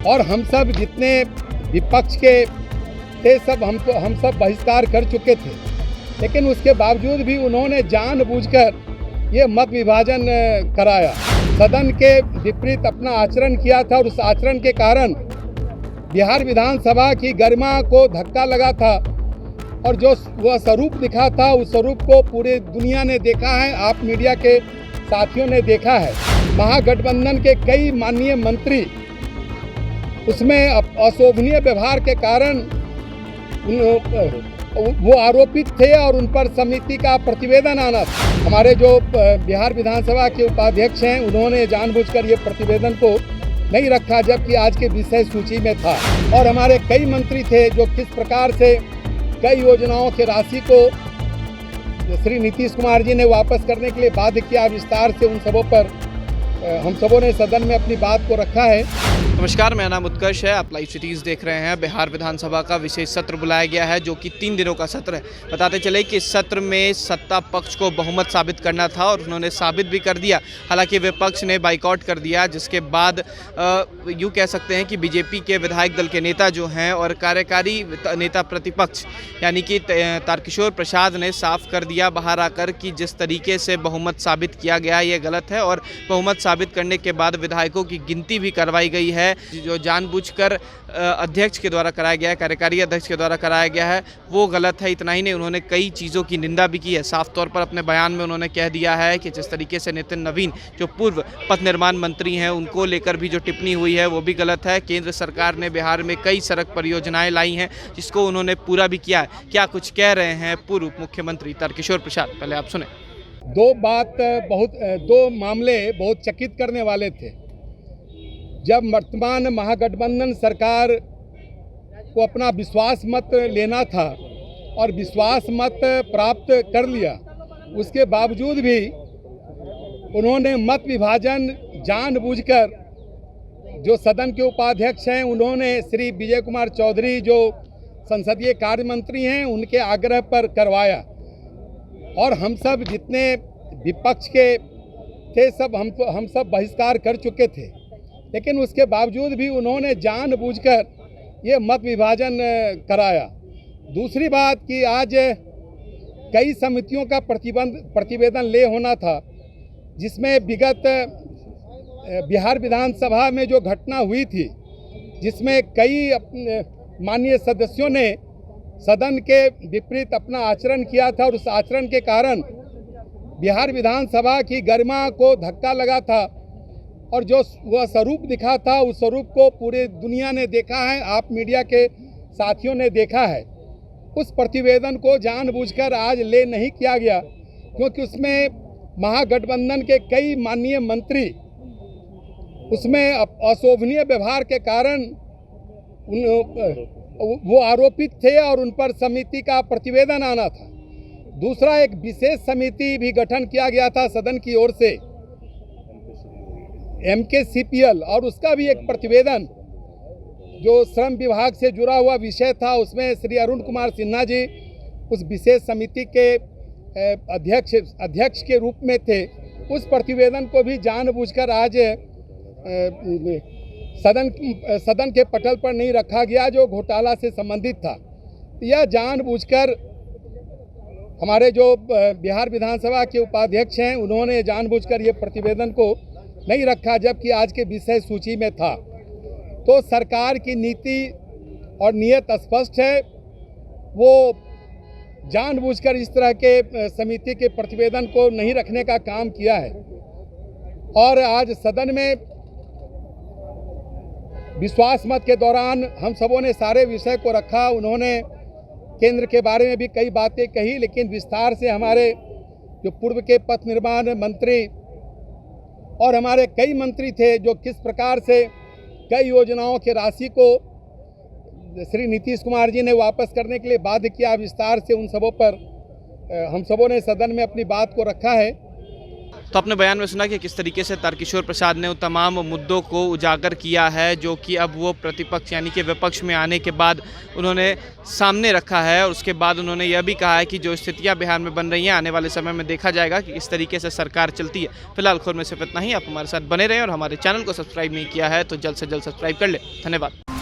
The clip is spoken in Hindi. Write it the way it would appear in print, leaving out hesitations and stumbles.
और हम सब जितने विपक्ष के थे सब हम सब बहिष्कार कर चुके थे, लेकिन उसके बावजूद भी उन्होंने जानबूझकर ये मत विभाजन कराया, सदन के विपरीत अपना आचरण किया था और उस आचरण के कारण बिहार विधानसभा की गरिमा को धक्का लगा था और जो वह स्वरूप दिखा था उस स्वरूप को पूरी दुनिया ने देखा है, आप मीडिया के साथियों ने देखा है। महागठबंधन के कई माननीय मंत्री उसमें अशोभनीय व्यवहार के कारण वो आरोपित थे और उन पर समिति का प्रतिवेदन आना था। हमारे जो बिहार विधानसभा के उपाध्यक्ष हैं उन्होंने जानबूझकर ये प्रतिवेदन को नहीं रखा, जबकि आज के विषय सूची में था। और हमारे कई मंत्री थे जो किस प्रकार से कई योजनाओं की राशि को श्री नीतीश कुमार जी ने वापस करने के लिए बाध्य किया। विस्तार से उन सबों पर हम सबों ने सदन में अपनी बात को रखा है। नमस्कार, मेरा नाम उत्कर्ष है। आप लाइव सिटीज़ देख रहे हैं। बिहार विधानसभा का विशेष सत्र बुलाया गया है जो कि 3 दिनों का सत्र है। बताते चले कि इस सत्र में सत्ता पक्ष को बहुमत साबित करना था और उन्होंने साबित भी कर दिया। हालांकि विपक्ष ने बाइकआउट कर दिया, जिसके बाद यूँ कह सकते हैं कि बीजेपी के विधायक दल के नेता जो हैं और कार्यकारी नेता प्रतिपक्ष यानी कि तारकिशोर प्रसाद ने साफ कर दिया बाहर आकर कि जिस तरीके से बहुमत साबित किया गया ये गलत है और बहुमत साबित करने के बाद विधायकों की गिनती भी करवाई गई है जो जानबूझकर अध्यक्ष के द्वारा कराया गया है, कार्यकारी अध्यक्ष के द्वारा कराया गया है, वो गलत है। इतना ही नहीं, उन्होंने कई चीज़ों की निंदा भी की है। साफ तौर पर अपने बयान में उन्होंने कह दिया है कि जिस तरीके से नितिन नवीन जो पूर्व पथ निर्माण मंत्री हैं उनको लेकर भी जो टिप्पणी हुई है वो भी गलत है। केंद्र सरकार ने बिहार में कई सड़क परियोजनाएं लाई हैं जिसको उन्होंने पूरा भी किया है। क्या कुछ कह रहे हैं पूर्व मुख्यमंत्री तारकिशोर प्रसाद, पहले आप सुने। दो मामले बहुत चकित करने वाले थे। जब वर्तमान महागठबंधन सरकार को अपना विश्वास मत लेना था और विश्वास मत प्राप्त कर लिया, उसके बावजूद भी उन्होंने मत विभाजन जानबूझकर, जो सदन के उपाध्यक्ष हैं उन्होंने श्री विजय कुमार चौधरी जो संसदीय कार्य मंत्री हैं उनके आग्रह पर करवाया और हम सब जितने विपक्ष के थे सब हम सब बहिष्कार कर चुके थे, लेकिन उसके बावजूद भी उन्होंने जानबूझकर ये मत विभाजन कराया। दूसरी बात कि आज कई समितियों का प्रतिवेदन ले होना था, जिसमें विगत बिहार विधानसभा में जो घटना हुई थी जिसमें कई माननीय सदस्यों ने सदन के विपरीत अपना आचरण किया था और उस आचरण के कारण बिहार विधानसभा की गरिमा को धक्का लगा था और जो वह स्वरूप दिखा था उस स्वरूप को पूरी दुनिया ने देखा है, आप मीडिया के साथियों ने देखा है। उस प्रतिवेदन को जानबूझकर आज ले नहीं किया गया क्योंकि उसमें महागठबंधन के कई माननीय मंत्री उसमें अशोभनीय व्यवहार के कारण वो आरोपित थे और उन पर समिति का प्रतिवेदन आना था। दूसरा, एक विशेष समिति भी गठन किया गया था सदन की ओर से, MKCPL, और उसका भी एक प्रतिवेदन जो श्रम विभाग से जुड़ा हुआ विषय था, उसमें श्री अरुण कुमार सिन्हा जी उस विशेष समिति के अध्यक्ष के रूप में थे। उस प्रतिवेदन को भी जानबूझकर आज सदन के पटल पर नहीं रखा गया जो घोटाला से संबंधित था। यह जानबूझकर हमारे जो बिहार विधानसभा के उपाध्यक्ष हैं उन्होंने जानबूझकर ये प्रतिवेदन को नहीं रखा, जबकि आज के विषय सूची में था। तो सरकार की नीति और नीयत स्पष्ट है, वो जानबूझकर इस तरह के समिति के प्रतिवेदन को नहीं रखने का काम किया है। और आज सदन में विश्वास मत के दौरान हम सबों ने सारे विषय को रखा। उन्होंने केंद्र के बारे में भी कई बातें कही, लेकिन विस्तार से हमारे जो पूर्व के पथ निर्माण मंत्री और हमारे कई मंत्री थे जो किस प्रकार से कई योजनाओं की राशि को श्री नीतीश कुमार जी ने वापस करने के लिए बाध्य किया। विस्तार से उन सबों पर हम सबों ने सदन में अपनी बात को रखा है। तो अपने बयान में सुना कि किस तरीके से तारकिशोर प्रसाद ने उन तमाम मुद्दों को उजागर किया है जो कि अब वो प्रतिपक्ष यानी कि विपक्ष में आने के बाद उन्होंने सामने रखा है। और उसके बाद उन्होंने यह भी कहा है कि जो स्थितियां बिहार में बन रही हैं आने वाले समय में देखा जाएगा कि किस तरीके से सरकार चलती है। फिलहाल खबर में सिर्फ इतना ही। आप हमारे साथ बने रहें और हमारे चैनल को सब्सक्राइब नहीं किया है तो जल्द से जल्द सब्सक्राइब कर ले। धन्यवाद।